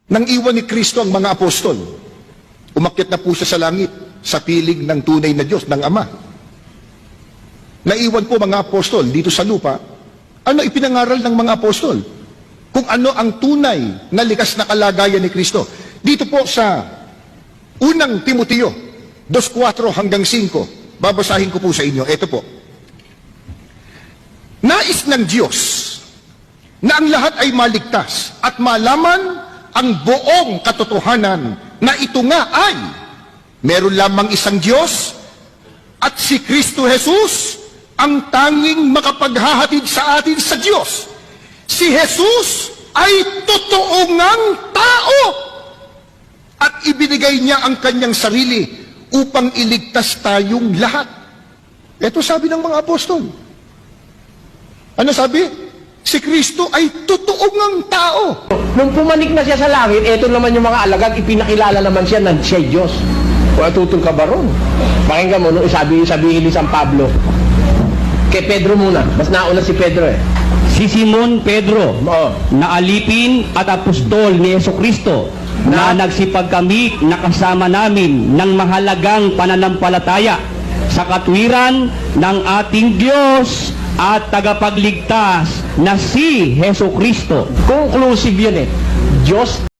Nang iwan ni Kristo ang mga apostol, umakyat na po siya sa langit, sa piling ng tunay na Diyos, ng Ama. Naiwan po mga apostol dito sa lupa. Ano ipinangaral ng mga apostol? Kung ano ang tunay na likas na kalagayan ni Kristo. Dito po sa unang Timoteo 2:4 hanggang 5, babasahin ko po sa inyo. Ito po. Nais ng Diyos na ang lahat ay maligtas at malaman ang buong katotohanan na ito nga ay meron lamang isang Diyos at si Kristo Jesus ang tanging makapaghahatid sa atin sa Diyos. Si Jesus ay totoo ngang tao at ibinigay niya ang kanyang sarili upang iligtas tayong lahat. Ito sabi ng mga apostol. Ano sabi? Si Kristo ay totoo ngang tao. Nung pumanik na siya sa langit, eto naman yung mga alagad, ipinakilala naman siya ng siya Diyos. Kung tutol ka ba ron? Pakinggan mo, nung sabihin ni San Pablo, kay Pedro muna, mas nauna si Pedro eh. Si Simon Pedro, na alipin at apostol ni Jesucristo, na nagsipagkamit na kasama namin ng mahalagang pananampalataya sa katwiran ng ating Diyos at tagapagligtas na si Jesucristo. Conclusive yun eh. Diyos